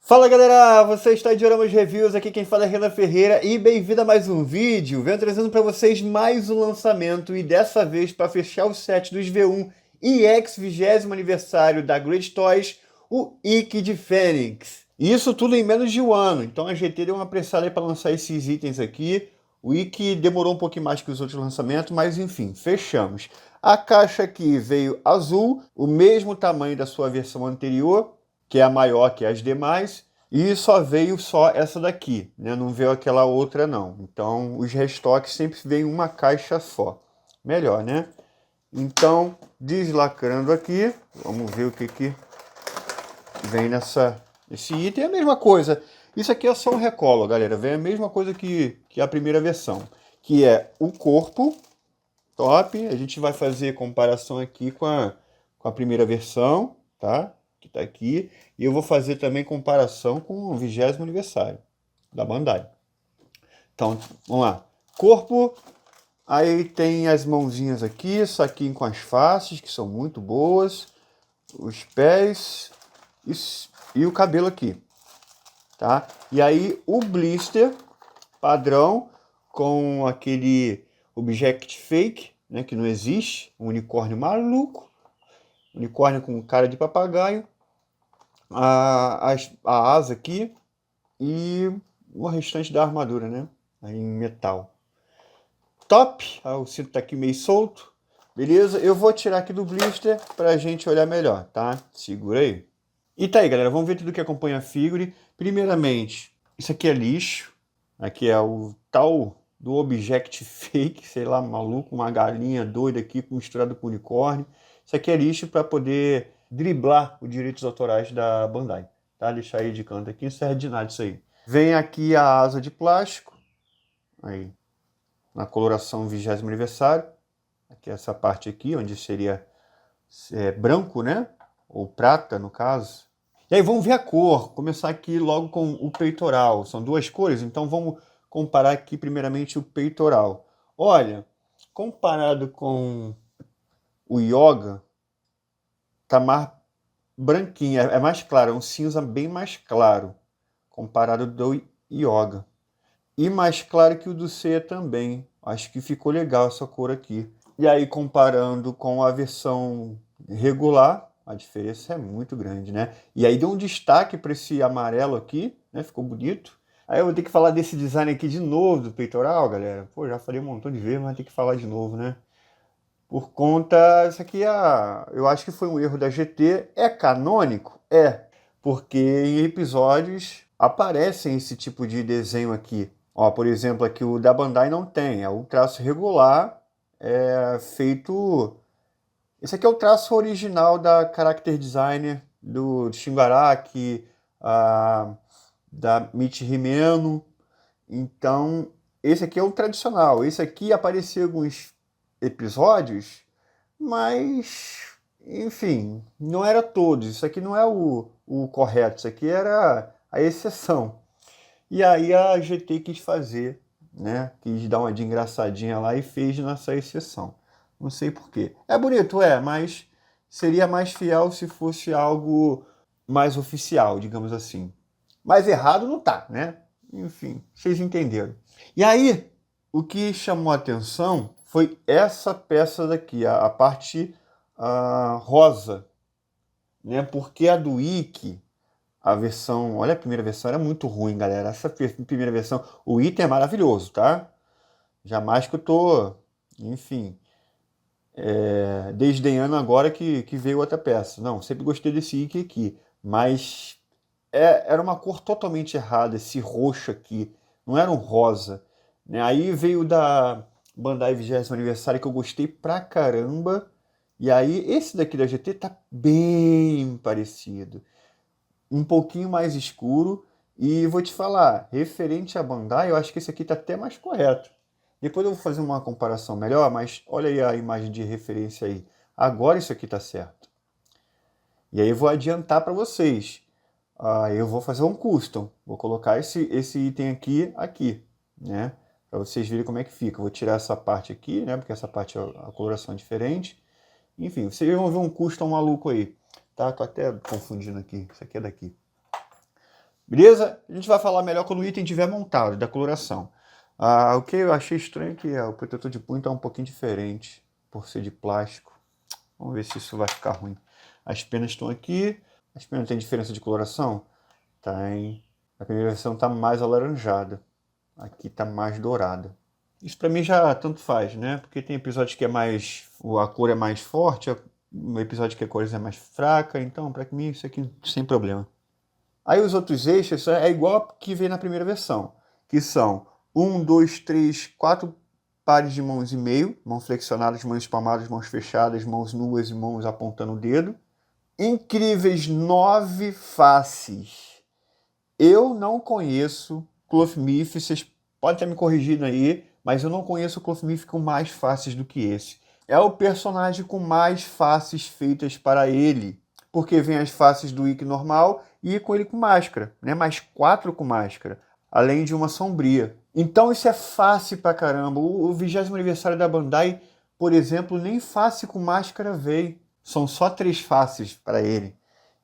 Fala galera, você está em Dioramas Reviews, aqui quem fala é Renan Ferreira e bem-vindo a mais um vídeo. Venho trazendo para vocês mais um lançamento e dessa vez para fechar o set dos V1 EX 20º aniversário da Great Toys, o Ikki de Fênix. E isso tudo em menos de um ano, então a GT deu uma apressada para lançar esses itens aqui. O Ikki demorou um pouquinho mais que os outros lançamentos, mas enfim, fechamos. A caixa aqui veio azul, o mesmo tamanho da sua versão anterior, que é a maior que as demais, e só veio essa daqui, né? Não veio aquela outra não. Então os restoques sempre vem uma caixa só. Melhor, né? Então, deslacrando aqui, vamos ver o que vem nesse item. É a mesma coisa. Isso aqui é só um recolo, galera. Vem a mesma coisa que a primeira versão, que é o corpo top. A gente vai fazer comparação aqui com a primeira versão, tá? Que tá aqui. E eu vou fazer também comparação com o 20º aniversário da Bandai. Então, vamos lá. Corpo. Aí tem as mãozinhas aqui, saquinho com as faces, que são muito boas. Os pés e o cabelo aqui, tá? E aí o blister padrão com aquele object fake, né, que não existe, um unicórnio maluco, unicórnio com cara de papagaio, a asa aqui e o restante da armadura, né, em metal. Top, o cinto tá aqui meio solto, beleza? Eu vou tirar aqui do blister pra gente olhar melhor, tá? Segura aí. E tá aí, galera, vamos ver tudo que acompanha a figure. Primeiramente, isso aqui é lixo. Aqui é o tal do object fake, sei lá, maluco, uma galinha doida aqui misturado com unicórnio. Isso aqui é lixo para poder driblar os direitos autorais da Bandai, tá? Deixar aí de canto aqui, não serve de nada isso aí. Vem aqui a asa de plástico, aí, na coloração 20º aniversário. Aqui essa parte aqui, onde seria branco, né? Ou prata, no caso. E aí vamos ver a cor. Começar aqui logo com o peitoral. São duas cores, então vamos comparar aqui primeiramente o peitoral. Olha, comparado com o Yoga, tá mais branquinho, é mais claro, é um cinza bem mais claro, comparado do Yoga. E mais claro que o do Seiya também. Acho que ficou legal essa cor aqui. E aí comparando com a versão regular, a diferença é muito grande, né? E aí deu um destaque para esse amarelo aqui, né? Ficou bonito. Aí eu vou ter que falar desse design aqui de novo do peitoral, galera. Pô, já falei um montão de vezes, mas tem que falar de novo, né? Por conta, isso aqui eu acho que foi um erro da GT. É canônico? É, porque em episódios aparecem esse tipo de desenho aqui. Ó, por exemplo, aqui o da Bandai não tem, é um traço regular, feito... Esse aqui é o traço original da Character Designer do Shingo Araki, da Michi Himeno. Então, esse aqui é o tradicional. Esse aqui apareceu em alguns episódios, mas, enfim, não era todos. Isso aqui não é o correto, isso aqui era a exceção. E aí a GT quis fazer, né? Quis dar uma de engraçadinha lá e fez nessa exceção. Não sei porquê. É bonito, mas seria mais fiel se fosse algo mais oficial, digamos assim. Mas errado não tá, né? Enfim, vocês entenderam. E aí, o que chamou a atenção foi essa peça daqui, a parte rosa, né? Porque a do Ikki, a versão, olha, a primeira versão era muito ruim, galera. Essa primeira versão, o item é maravilhoso, tá? Jamais que eu tô, enfim, desdenhando agora que veio outra peça. Não, sempre gostei desse Ikki aqui, mas era uma cor totalmente errada, esse roxo aqui, não era um rosa, né? Aí veio da Bandai 20º aniversário que eu gostei pra caramba, e aí esse daqui da GT tá bem parecido, um pouquinho mais escuro, e vou te falar, referente à Bandai, eu acho que esse aqui tá até mais correto. Depois eu vou fazer uma comparação melhor, mas olha aí a imagem de referência aí. Agora isso aqui tá certo. E aí eu vou adiantar para vocês. Eu vou fazer um custom. Vou colocar esse item aqui, né? Para vocês verem como é que fica. Vou tirar essa parte aqui, né? Porque essa parte a coloração é diferente. Enfim, vocês vão ver um custom maluco aí. Tá? Tô até confundindo aqui. Isso aqui é daqui. Beleza? A gente vai falar melhor quando o item estiver montado, da coloração. O que eu achei estranho é que o protetor de punho está um pouquinho diferente, por ser de plástico. Vamos ver se isso vai ficar ruim. As penas estão aqui. As penas têm diferença de coloração? Tem. A primeira versão está mais alaranjada. Aqui está mais dourada. Isso para mim já tanto faz, né? Porque tem episódios que é mais... a cor é mais forte, um episódio que a cor é mais fraca. Então, para mim, isso aqui sem problema. Aí os outros eixos é igual que veio na primeira versão, que são 1, 2, 3, 4 pares de mãos e meio, mãos flexionadas, mãos espalmadas, mãos fechadas, mãos nuas e mãos apontando o dedo. Incríveis 9 faces. Eu não conheço Clothmith, vocês podem ter me corrigido aí, mas eu não conheço o Clothmith com mais faces do que esse. É o personagem com mais faces feitas para ele, porque vem as faces do Ikki normal e com ele com máscara, né? Mais 4 com máscara, além de uma sombria. Então isso é face pra caramba. O 20º aniversário da Bandai, por exemplo, nem face com máscara veio. São só 3 faces para ele.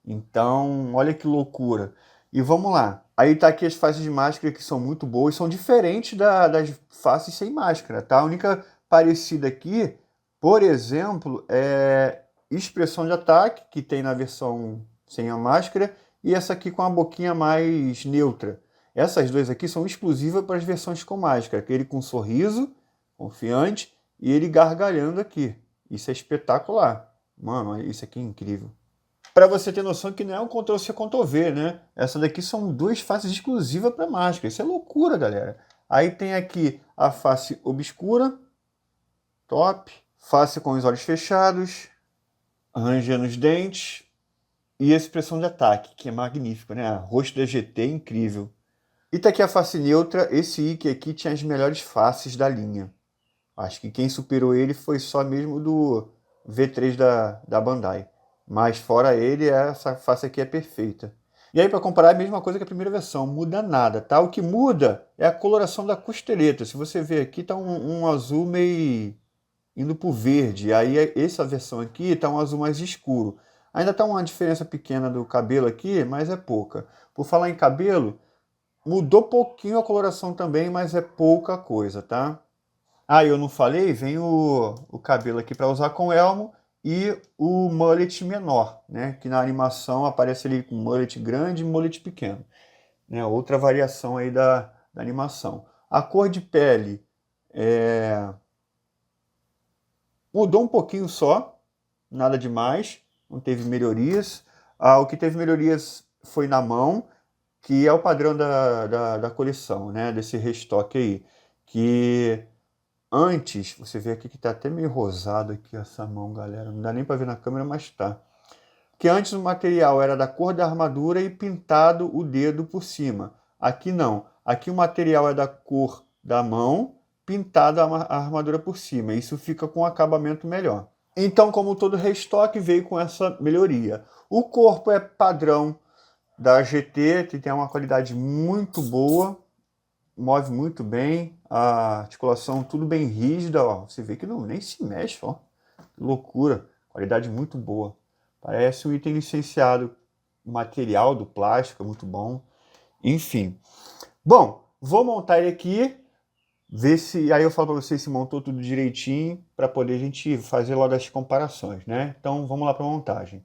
Então, olha que loucura. E vamos lá. Aí tá aqui as faces de máscara que são muito boas, são diferentes das faces sem máscara, tá? A única parecida aqui, por exemplo, é expressão de ataque, que tem na versão sem a máscara, e essa aqui com a boquinha mais neutra. Essas duas aqui são exclusivas para as versões com máscara, aquele com sorriso, confiante, e ele gargalhando aqui. Isso é espetacular. Mano, isso aqui é incrível. Para você ter noção que não é um Ctrl-C, Ctrl-V, né? Essa daqui são 2 faces exclusivas para máscara. Isso é loucura, galera. Aí tem aqui a face obscura, top. Face com os olhos fechados, rangendo os dentes. E a expressão de ataque, que é magnífico, né? Rosto da GT, incrível. E tá aqui a face neutra. Esse Ikki aqui tinha as melhores faces da linha. Acho que quem superou ele foi só mesmo do V3 da Bandai. Mas fora ele, essa face aqui é perfeita. E aí, para comparar, é a mesma coisa que a primeira versão. Muda nada, tá? O que muda é a coloração da costeleta. Se você ver aqui, tá um azul meio indo pro verde. Aí, essa versão aqui tá um azul mais escuro. Ainda tá uma diferença pequena do cabelo aqui, mas é pouca. Por falar em cabelo, mudou pouquinho a coloração também, mas é pouca coisa, tá? Eu não falei, vem o cabelo aqui para usar com elmo e o mullet menor, né? Que na animação aparece ali com mullet grande e mullet pequeno, né? Outra variação aí da animação. A cor de pele mudou um pouquinho só, nada demais, não teve melhorias. O que teve melhorias foi na mão, que é o padrão da coleção, né? Desse restock aí, que... Antes, você vê aqui que tá até meio rosado aqui essa mão, galera. Não dá nem para ver na câmera, mas tá. Porque antes o material era da cor da armadura e pintado o dedo por cima. Aqui não. Aqui o material é da cor da mão, pintado a armadura por cima. Isso fica com um acabamento melhor. Então, como todo restock, veio com essa melhoria. O corpo é padrão da GT, que tem uma qualidade muito boa. Move muito bem, a articulação tudo bem rígida, ó. Você vê que não, nem se mexe, ó. Loucura, qualidade muito boa. Parece um item licenciado, o material do plástico é muito bom. Enfim. Bom, vou montar ele aqui, ver se... Aí eu falo para vocês se montou tudo direitinho, para poder a gente fazer logo as comparações, né? Então vamos lá para a montagem.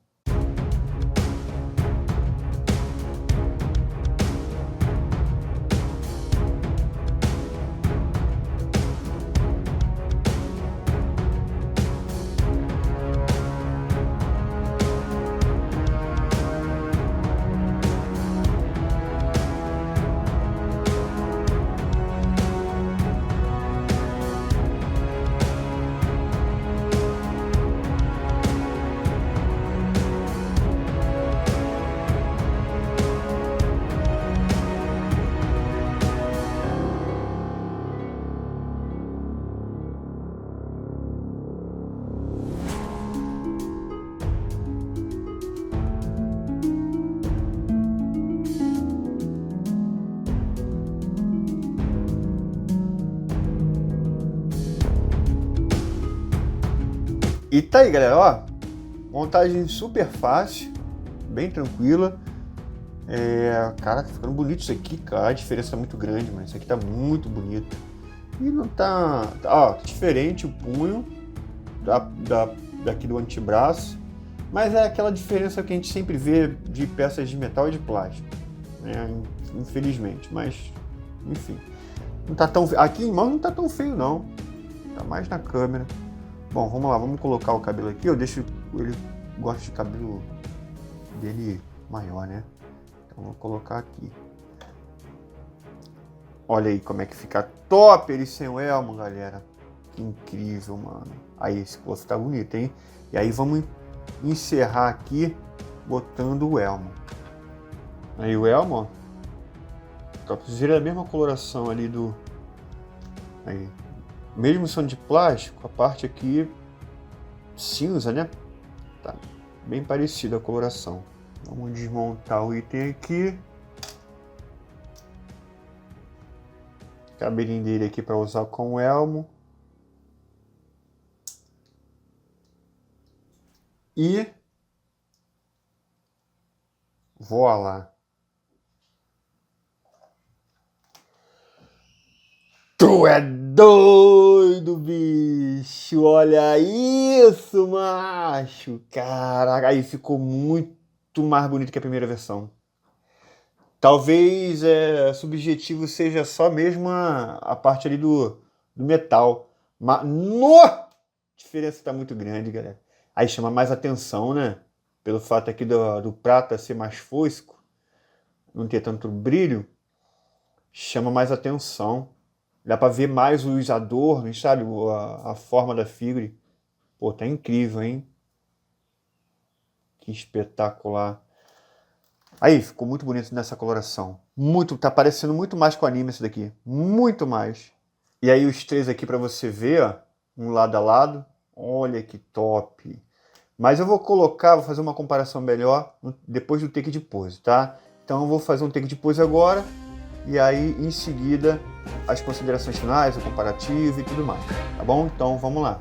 E tá aí, galera, ó, montagem super fácil, bem tranquila. Cara, tá ficando bonito isso aqui, cara. A diferença tá muito grande, mas isso aqui tá muito bonito. E não tá diferente o punho daqui do antebraço, mas é aquela diferença que a gente sempre vê de peças de metal e de plástico, né? Infelizmente, mas enfim. Não tá tão, aqui em mão não tá tão feio não, tá mais na câmera. Bom, vamos lá, vamos colocar o cabelo aqui. Eu deixo ele, gosto de cabelo dele maior, né? Então vou colocar aqui. Olha aí como é que fica top ele sem o elmo, galera. Que incrível, mano. Aí esse close tá bonito, hein? E aí vamos encerrar aqui botando o elmo. Aí o elmo, ó. Topzera é a mesma coloração ali do... Aí. Mesmo sendo de plástico, a parte aqui cinza, né? Tá bem parecida a coloração. Vamos desmontar o item aqui. Cabelinho dele aqui para usar com o elmo. E voilá. Tu é doido, bicho! Olha isso, macho! Caraca, aí ficou muito mais bonito que a primeira versão. Talvez subjetivo seja só mesmo a parte ali do metal. Mas, a diferença está muito grande, galera. Aí chama mais atenção, né? Pelo fato aqui do prata ser mais fosco, não ter tanto brilho, chama mais atenção. Dá para ver mais os adornos, sabe? A forma da figura. Pô, tá incrível, hein? Que espetacular. Aí, ficou muito bonito nessa coloração. Tá parecendo muito mais com o anime esse daqui. Muito mais. E aí os três aqui para você ver, ó, um lado a lado. Olha que top. Mas eu vou fazer uma comparação melhor depois do take de pose, tá? Então eu vou fazer um take de pose agora. E aí, em seguida, as considerações finais, o comparativo e tudo mais. Tá bom? Então, vamos lá.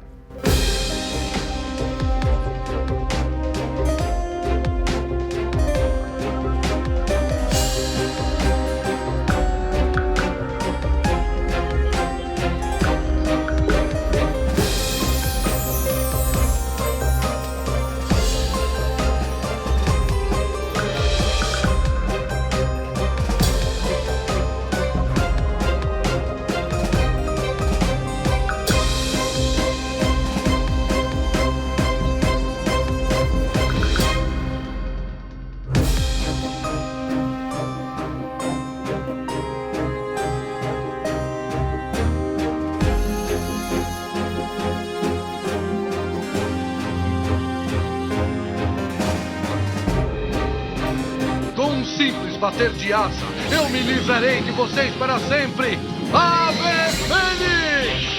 Simples bater de asa, eu me livrarei de vocês para sempre. Ave Fênix!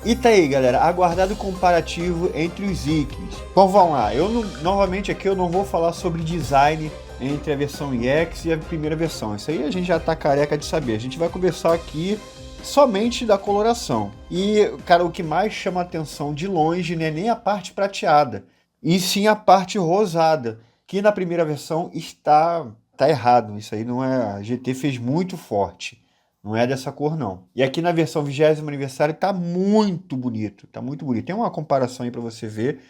E tá aí, galera, aguardado comparativo entre os itens. Então vamos lá, novamente aqui eu não vou falar sobre design entre a versão EX e a primeira versão. Isso aí a gente já tá careca de saber. A gente vai conversar aqui somente da coloração. E, cara, o que mais chama a atenção de longe não é nem a parte prateada, e sim a parte rosada, que na primeira versão tá errado. Isso aí não é... A GT fez muito forte. Não é dessa cor, não. E aqui na versão 20º aniversário tá muito bonito. Tá muito bonito. Tem uma comparação aí para você ver.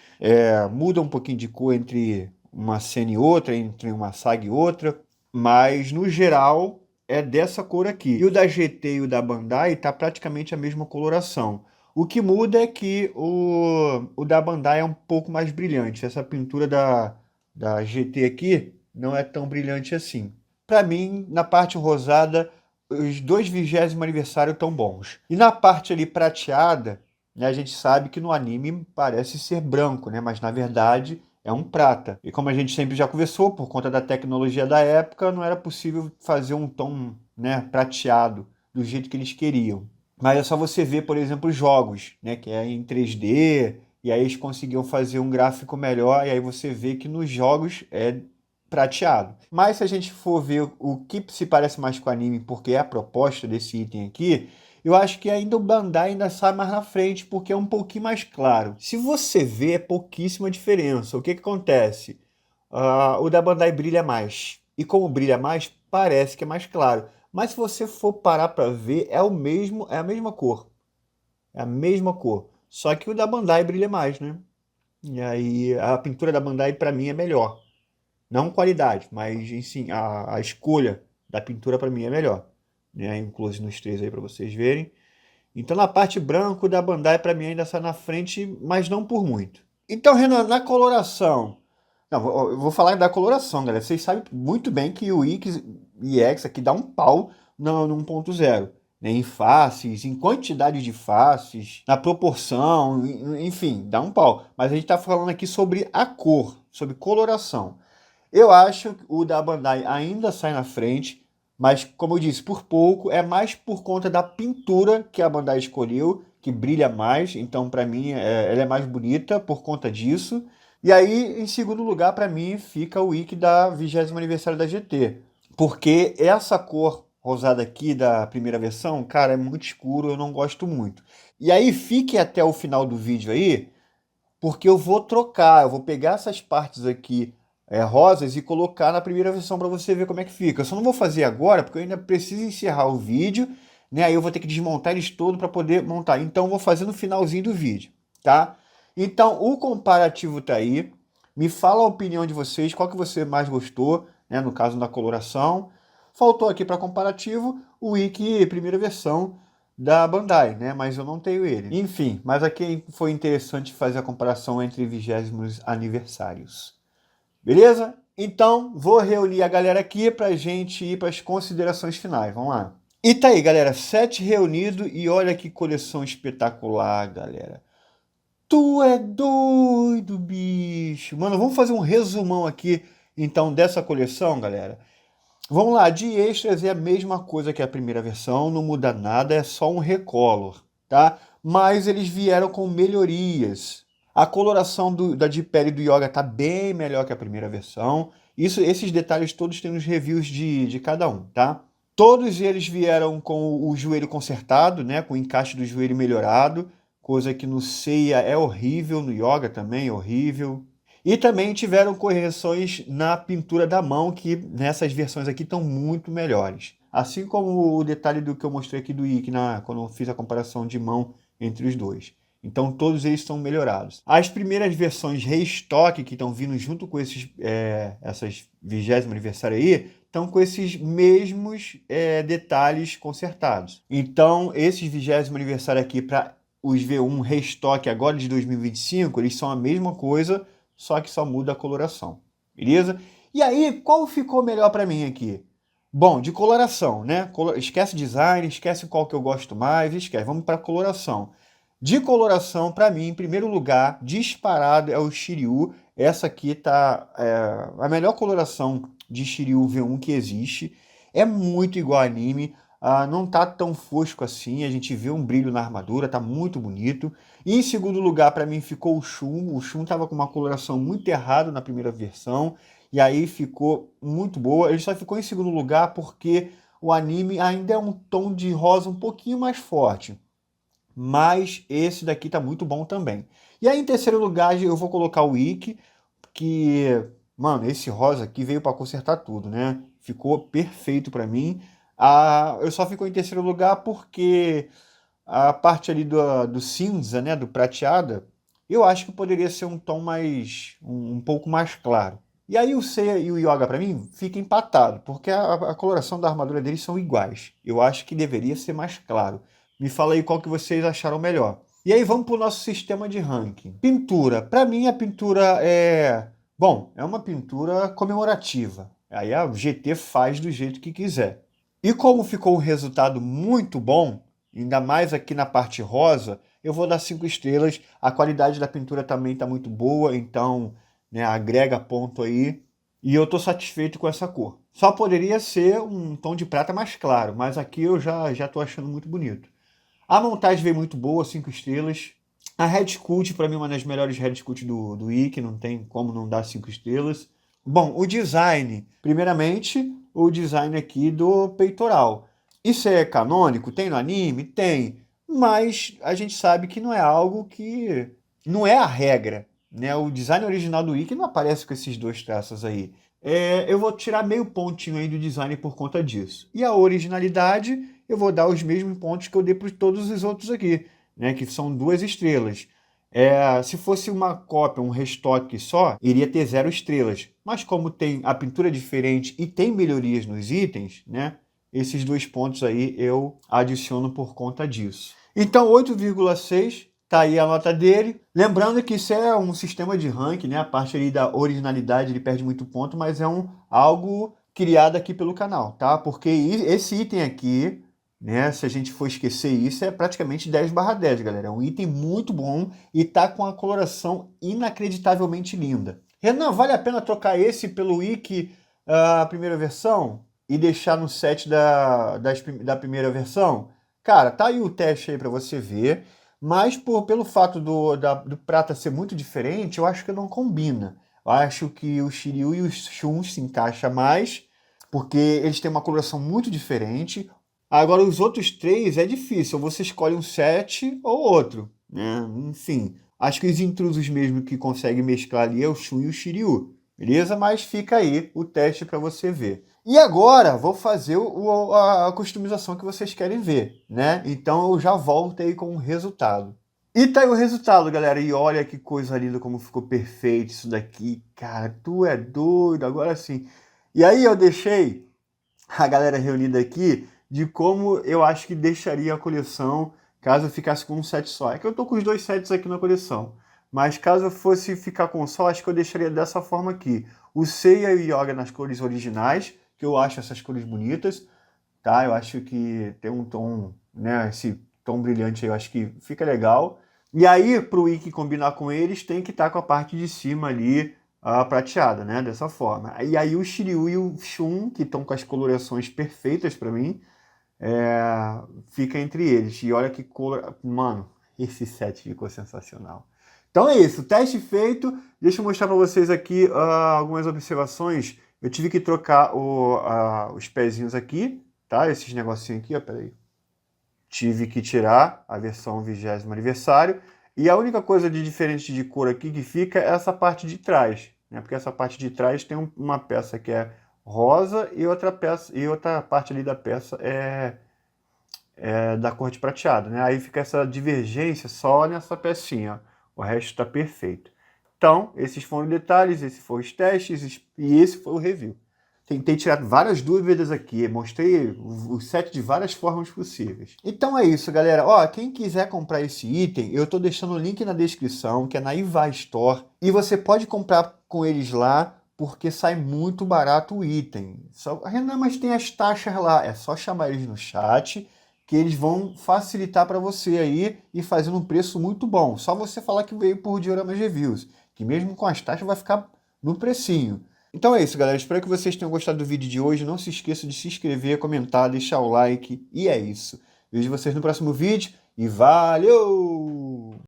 Muda um pouquinho de cor entre uma cena e outra, entre uma saga e outra. Mas, no geral, é dessa cor aqui. E o da GT e o da Bandai tá praticamente a mesma coloração. O que muda é que o da Bandai é um pouco mais brilhante. Essa pintura da GT aqui não é tão brilhante assim. Para mim, na parte rosada, os dois 20º aniversário tão bons. E na parte ali prateada, né, a gente sabe que no anime parece ser branco, né? Mas na verdade é um prata. E como a gente sempre já conversou, por conta da tecnologia da época, não era possível fazer um tom, né, prateado do jeito que eles queriam. Mas é só você ver, por exemplo, os jogos, né, que é em 3D, e aí eles conseguiam fazer um gráfico melhor, e aí você vê que nos jogos é prateado. Mas se a gente for ver o que se parece mais com o anime, porque é a proposta desse item aqui, eu acho que ainda o Bandai ainda sai mais na frente, porque é um pouquinho mais claro. Se você vê, é pouquíssima diferença. O que acontece? O da Bandai brilha mais. E como brilha mais, parece que é mais claro. Mas se você for parar para ver, é a mesma cor. É a mesma cor. Só que o da Bandai brilha mais, né? E aí a pintura da Bandai para mim é melhor. Não qualidade, mas sim, a escolha da pintura para mim é melhor. Né? Inclusive nos três aí para vocês verem. Então na parte branca da Bandai para mim ainda está na frente, mas não por muito. Então, Renan, na coloração. Não, eu vou falar da coloração, galera. Vocês sabem muito bem que o IX aqui dá um pau no 1.0. Né? Em faces, em quantidade de faces, na proporção, enfim, dá um pau. Mas a gente está falando aqui sobre a cor, sobre coloração. Eu acho que o da Bandai ainda sai na frente, mas como eu disse, por pouco, é mais por conta da pintura que a Bandai escolheu, que brilha mais, então para mim ela é mais bonita por conta disso. E aí, em segundo lugar, para mim, fica o Ikki da 20º aniversário da GT, porque essa cor rosada aqui da primeira versão, cara, é muito escuro, eu não gosto muito. E aí, fique até o final do vídeo aí, porque eu vou trocar, eu vou pegar essas partes aqui rosas e colocar na primeira versão para você ver como é que fica. Eu só não vou fazer agora, porque eu ainda preciso encerrar o vídeo, né? Aí eu vou ter que desmontar eles todos para poder montar. Então eu vou fazer no finalzinho do vídeo, tá? Então o comparativo tá aí. Me fala a opinião de vocês, qual que você mais gostou, né? No caso da coloração. Faltou aqui para comparativo o Ikki primeira versão da Bandai, né? Mas eu não tenho ele. Enfim, mas aqui foi interessante fazer a comparação entre 20º aniversários. Beleza? Então, vou reunir a galera aqui pra gente ir para as considerações finais. Vamos lá. E tá aí, galera, 7 reunido e olha que coleção espetacular, galera. Tu é doido, bicho. Mano, vamos fazer um resumão aqui, então, dessa coleção, galera. Vamos lá, de extras é a mesma coisa que a primeira versão, não muda nada, é só um recolor, tá? Mas eles vieram com melhorias. A coloração da de pele do Yoga tá bem melhor que a primeira versão. Esses detalhes todos tem nos reviews de cada um, tá? Todos eles vieram com o joelho consertado, né? Com o encaixe do joelho melhorado, coisa que no Seiya é horrível, no Yoga também é horrível. E também tiveram correções na pintura da mão, que nessas versões aqui estão muito melhores. Assim como o detalhe do que eu mostrei aqui do Ikki, quando eu fiz a comparação de mão entre os dois. Então todos eles estão melhorados. As primeiras versões restock que estão vindo junto com essas 20º aniversário aí, estão com esses mesmos detalhes consertados. Então esses 20º aniversário aqui para os V1 restock agora de 2025, eles são a mesma coisa, só que só muda a coloração, beleza? E aí, qual ficou melhor para mim aqui? Bom, de coloração, né? Esquece design, esquece qual que eu gosto mais, esquece. Vamos para coloração. De coloração, para mim, em primeiro lugar, disparado é o Shiryu. Essa aqui tá a melhor coloração de Shiryu V1 que existe. É muito igual ao anime. Não tá tão fosco assim, a gente vê um brilho na armadura, tá muito bonito. E em segundo lugar, para mim, ficou o Shun. O Shun tava com uma coloração muito errada na primeira versão, e aí ficou muito boa. Ele só ficou em segundo lugar porque o anime ainda é um tom de rosa um pouquinho mais forte. Mas esse daqui tá muito bom também. E aí, em terceiro lugar, eu vou colocar o Ikki, que, mano, esse rosa aqui veio para consertar tudo, né? Ficou perfeito para mim. Eu só ficou em terceiro lugar porque a parte ali do cinza, né, do prateada, eu acho que poderia ser um tom um pouco mais claro, E aí o Seiya e o Yoga, para mim, fica empatado, porque a coloração da armadura deles são iguais. Eu acho que deveria ser mais claro. Me fala aí qual que vocês acharam melhor. E aí vamos para o nosso sistema de ranking. Pintura. Para mim, a pintura é... Bom, é uma pintura comemorativa. Aí a GT faz do jeito que quiser. E como ficou um resultado muito bom, ainda mais aqui na parte rosa, eu vou dar 5 estrelas. A qualidade da pintura também está muito boa, então, né, agrega ponto aí. E eu estou satisfeito com essa cor. Só poderia ser um tom de prata mais claro, mas aqui eu já estou achando muito bonito. A montagem veio muito boa, 5 estrelas. A Red Sculpt, para mim, é uma das melhores Red Sculpt do Ikki, não tem como não dar 5 estrelas. Bom, o design. Primeiramente, o design aqui do peitoral. Isso é canônico? Tem no anime? Tem. Mas a gente sabe que não é algo que... Não é a regra, né? O design original do Ikki não aparece com esses 2 traços aí. Eu vou tirar meio pontinho aí do design por conta disso. E a originalidade, eu vou dar os mesmos pontos que eu dei para todos os outros aqui, né? Que são 2 estrelas. Se fosse uma cópia, um restock só, iria ter 0 estrelas. Mas como tem a pintura diferente e tem melhorias nos itens, né? Esses 2 pontos aí eu adiciono por conta disso. Então 8,6, tá aí a nota dele. Lembrando que isso é um sistema de ranking, né? A parte ali da originalidade ele perde muito ponto, mas é algo criado aqui pelo canal, tá? Porque esse item aqui, né, se a gente for esquecer isso, é praticamente 10/10, galera. É um item muito bom e tá com a coloração inacreditavelmente linda. Renan, vale a pena trocar esse pelo Ikki, a primeira versão, e deixar no set da primeira versão? Cara, tá aí o teste aí para você ver, mas pelo fato do prata ser muito diferente, eu acho que não combina. Eu acho que o Shiryu e o Shun se encaixam mais, porque eles têm uma coloração muito diferente. Agora, os outros 3 é difícil, ou você escolhe um set ou outro, né? Enfim, acho que os intrusos mesmo que conseguem mesclar ali é o Shun e o Shiryu, beleza? Mas fica aí o teste para você ver. E agora, vou fazer a customização que vocês querem ver, né? Então, eu já volto aí com o resultado. E tá aí o resultado, galera. E olha que coisa linda, como ficou perfeito isso daqui. Cara, tu é doido, agora sim. E aí eu deixei a galera reunida aqui de como eu acho que deixaria a coleção caso eu ficasse com um set só. É que eu tô com os 2 sets aqui na coleção, mas caso eu fosse ficar com um só, acho que eu deixaria dessa forma aqui. O Seiya e o Yoga nas cores originais, que eu acho essas cores bonitas, tá? Eu acho que tem um tom, né, esse tom brilhante aí, eu acho que fica legal. E aí, pro Ikki combinar com eles, tem que estar com a parte de cima ali, prateada, né? Dessa forma. E aí o Shiryu e o Shun, que estão com as colorações perfeitas para mim, fica entre eles. E olha que cor... Mano, esse set ficou sensacional. Então é isso, teste feito. Deixa eu mostrar para vocês aqui algumas observações. Eu tive que trocar os pezinhos aqui, tá? Esses negocinhos aqui, ó, peraí. Tive que tirar a versão 20º aniversário. E a única coisa de diferente de cor aqui que fica é essa parte de trás, né? Porque essa parte de trás tem uma peça que é rosa e outra parte ali da peça é da cor de prateado, né? Aí fica essa divergência só nessa pecinha, ó. O resto está perfeito. Então, esses foram os detalhes, esses foram os testes e esse foi o review. Tentei tirar várias dúvidas aqui, mostrei o set de várias formas possíveis. Então é isso, galera. Ó, quem quiser comprar esse item, eu tô deixando o link na descrição, que é na Iva Store. E você pode comprar com eles lá, porque sai muito barato o item. Renan, mas tem as taxas lá. É só chamar eles no chat, que eles vão facilitar para você aí e fazendo um preço muito bom. Só você falar que veio por Dioramas Reviews, que mesmo com as taxas vai ficar no precinho. Então é isso, galera. Espero que vocês tenham gostado do vídeo de hoje. Não se esqueça de se inscrever, comentar, deixar o like. E é isso. Vejo vocês no próximo vídeo e valeu!